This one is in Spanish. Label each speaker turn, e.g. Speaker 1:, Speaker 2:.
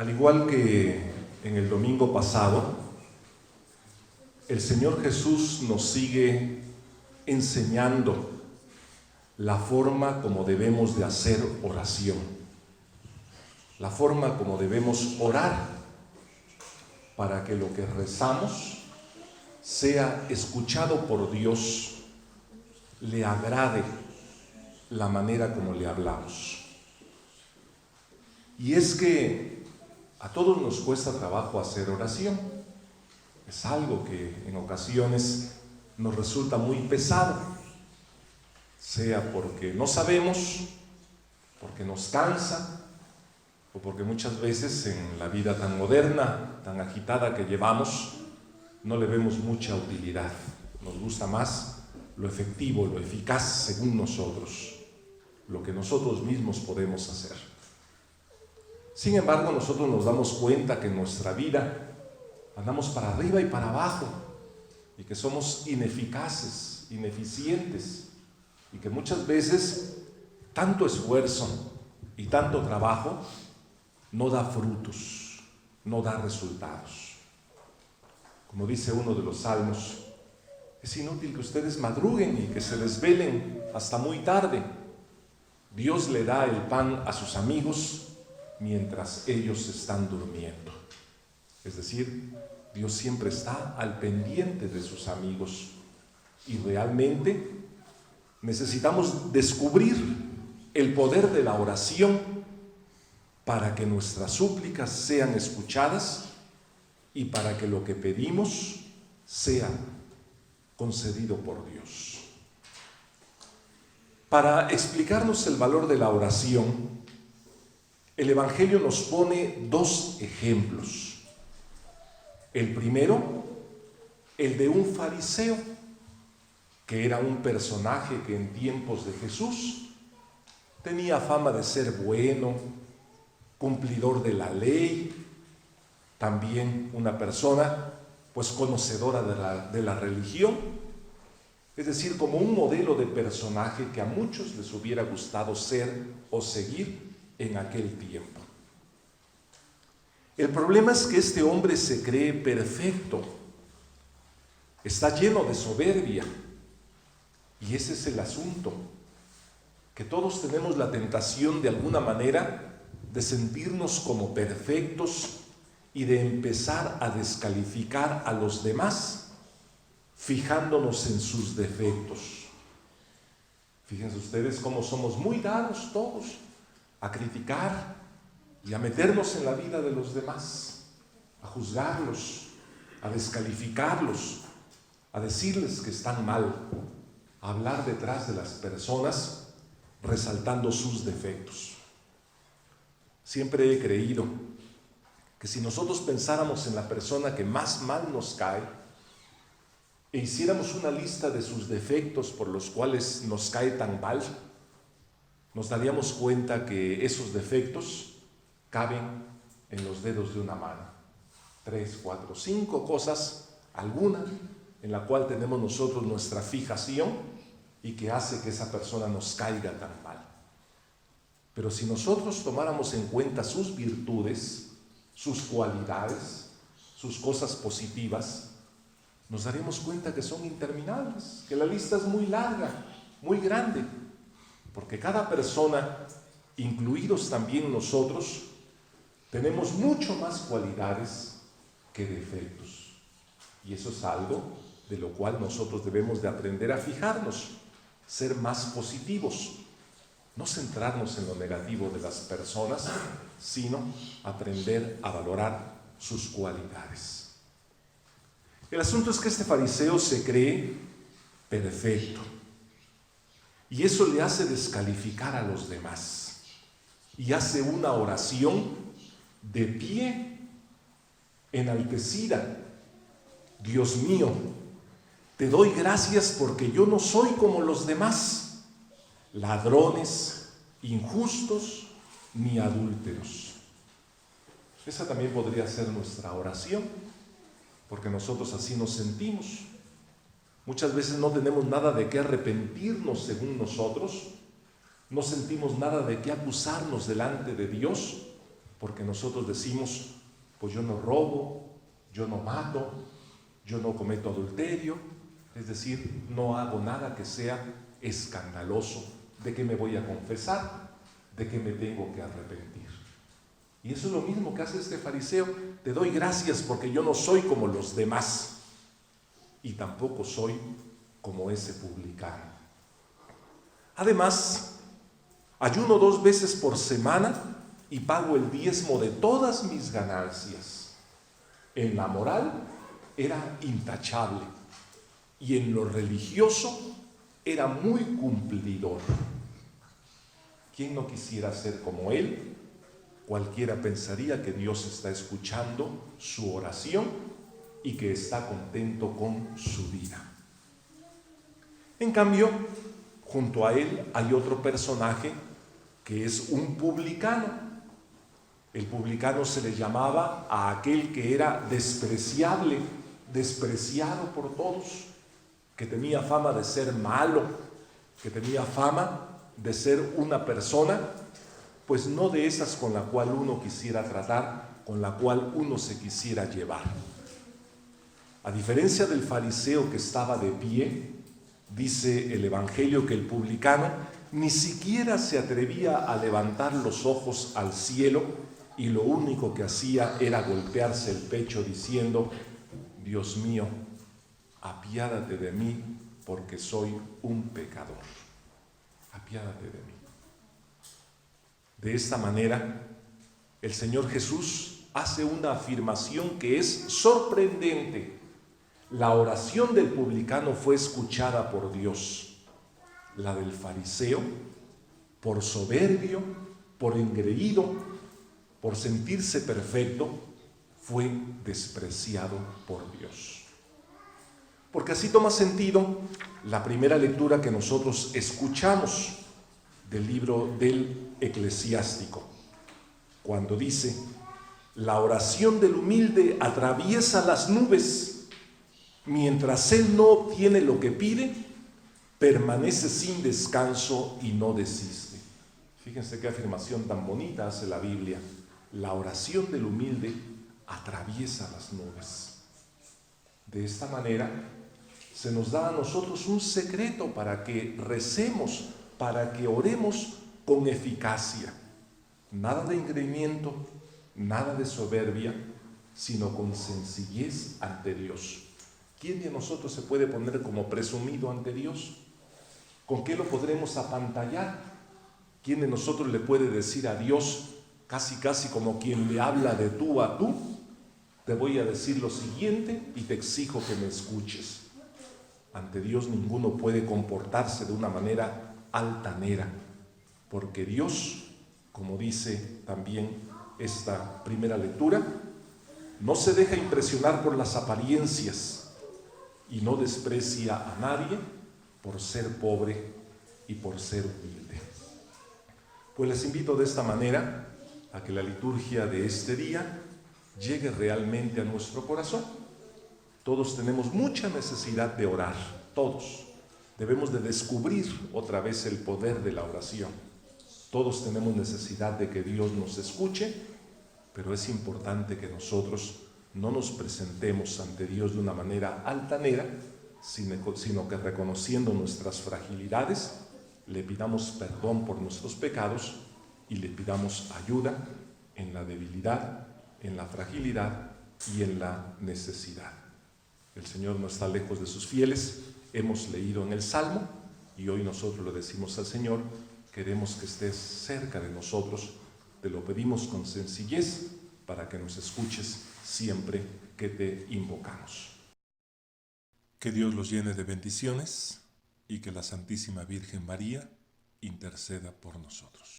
Speaker 1: Al igual que en el domingo pasado, el Señor Jesús nos sigue enseñando la forma como debemos de hacer oración, la forma como debemos orar para que lo que rezamos sea escuchado por Dios, le agrade la manera como le hablamos. Y es que a todos nos cuesta trabajo hacer oración. Es algo que en ocasiones nos resulta muy pesado, sea porque no sabemos, porque nos cansa, o porque muchas veces en la vida tan moderna, tan agitada que llevamos, no le vemos mucha utilidad. Nos gusta más lo efectivo, lo eficaz según nosotros, lo que nosotros mismos podemos hacer. Sin embargo, nosotros nos damos cuenta que en nuestra vida andamos para arriba y para abajo, y que somos ineficaces, ineficientes, y que muchas veces tanto esfuerzo y tanto trabajo no da frutos, no da resultados. Como dice uno de los salmos, es inútil que ustedes madruguen y que se desvelen hasta muy tarde. Dios le da el pan a sus amigos mientras ellos están durmiendo. Es decir, Dios siempre está al pendiente de sus amigos, y realmente necesitamos descubrir el poder de la oración para que nuestras súplicas sean escuchadas y para que lo que pedimos sea concedido por Dios. Para explicarnos el valor de la oración, el Evangelio nos pone dos ejemplos. El primero, el de un fariseo, que era un personaje que en tiempos de Jesús tenía fama de ser bueno, cumplidor de la ley, también una persona pues conocedora de la religión, es decir, como un modelo de personaje que a muchos les hubiera gustado ser o seguir en aquel tiempo. El problema es que este hombre se cree perfecto, está lleno de soberbia, y ese es el asunto, que todos tenemos la tentación de alguna manera de sentirnos como perfectos y de empezar a descalificar a los demás fijándonos en sus defectos. Fíjense ustedes cómo somos muy dados todos a criticar y a meternos en la vida de los demás, a juzgarlos, a descalificarlos, a decirles que están mal, a hablar detrás de las personas resaltando sus defectos. Siempre he creído que si nosotros pensáramos en la persona que más mal nos cae e hiciéramos una lista de sus defectos por los cuales nos cae tan mal, nos daríamos cuenta que esos defectos caben en los dedos de una mano. 3, 4, 5 cosas, alguna en la cual tenemos nosotros nuestra fijación y que hace que esa persona nos caiga tan mal. Pero si nosotros tomáramos en cuenta sus virtudes, sus cualidades, sus cosas positivas, nos daremos cuenta que son interminables, que la lista es muy larga, muy grande, porque cada persona, incluidos también nosotros, tenemos mucho más cualidades que defectos. Y eso es algo de lo cual nosotros debemos de aprender a fijarnos, ser más positivos, no centrarnos en lo negativo de las personas, sino aprender a valorar sus cualidades. El asunto es que este fariseo se cree perfecto, y eso le hace descalificar a los demás, y hace una oración de pie, enaltecida. Dios mío, te doy gracias porque yo no soy como los demás, ladrones, injustos, ni adúlteros. Esa también podría ser nuestra oración, porque nosotros así nos sentimos. Muchas veces no tenemos nada de qué arrepentirnos según nosotros, no sentimos nada de qué acusarnos delante de Dios, porque nosotros decimos, pues yo no robo, yo no mato, yo no cometo adulterio, es decir, no hago nada que sea escandaloso. ¿De qué me voy a confesar? ¿De qué me tengo que arrepentir? Y eso es lo mismo que hace este fariseo. Te doy gracias porque yo no soy como los demás y tampoco soy como ese publicano. Además, ayuno 2 veces por semana y pago el diezmo de todas mis ganancias. En la moral era intachable y en lo religioso era muy cumplidor. ¿Quién no quisiera ser como él? Cualquiera pensaría que Dios está escuchando su oración y que está contento con su vida. En cambio, junto a él hay otro personaje que es un publicano. El publicano se le llamaba a aquel que era despreciable, despreciado por todos, que tenía fama de ser malo, que tenía fama de ser una persona, pues no de esas con la cual uno quisiera tratar, con la cual uno se quisiera llevar. A diferencia del fariseo que estaba de pie, dice el Evangelio que el publicano ni siquiera se atrevía a levantar los ojos al cielo y lo único que hacía era golpearse el pecho diciendo: Dios mío, apiádate de mí porque soy un pecador. Apiádate de mí. De esta manera, el Señor Jesús hace una afirmación que es sorprendente. La oración del publicano fue escuchada por Dios. La del fariseo, por soberbio, por engreído, por sentirse perfecto, fue despreciado por Dios. Porque así toma sentido la primera lectura que nosotros escuchamos del libro del Eclesiástico, cuando dice: la oración del humilde atraviesa las nubes, mientras él no obtiene lo que pide, permanece sin descanso y no desiste. Fíjense qué afirmación tan bonita hace la Biblia. La oración del humilde atraviesa las nubes. De esta manera se nos da a nosotros un secreto para que recemos, para que oremos con eficacia. Nada de engreimiento, nada de soberbia, sino con sencillez ante Dios. ¿Quién de nosotros se puede poner como presumido ante Dios? ¿Con qué lo podremos apantallar? ¿Quién de nosotros le puede decir a Dios, casi como quien le habla de tú a tú: te voy a decir lo siguiente y te exijo que me escuches? Ante Dios ninguno puede comportarse de una manera altanera, porque Dios, como dice también esta primera lectura, no se deja impresionar por las apariencias y no desprecia a nadie por ser pobre y por ser humilde. Pues les invito de esta manera a que la liturgia de este día llegue realmente a nuestro corazón. Todos tenemos mucha necesidad de orar, todos. Debemos de descubrir otra vez el poder de la oración. Todos tenemos necesidad de que Dios nos escuche, pero es importante que nosotros no nos presentemos ante Dios de una manera altanera, sino que reconociendo nuestras fragilidades, le pidamos perdón por nuestros pecados y le pidamos ayuda en la debilidad, en la fragilidad y en la necesidad. El Señor no está lejos de sus fieles. Hemos leído en el Salmo y hoy nosotros le decimos al Señor: queremos que estés cerca de nosotros, te lo pedimos con sencillez para que nos escuches siempre que te invocamos. Que Dios los llene de bendiciones y que la Santísima Virgen María interceda por nosotros.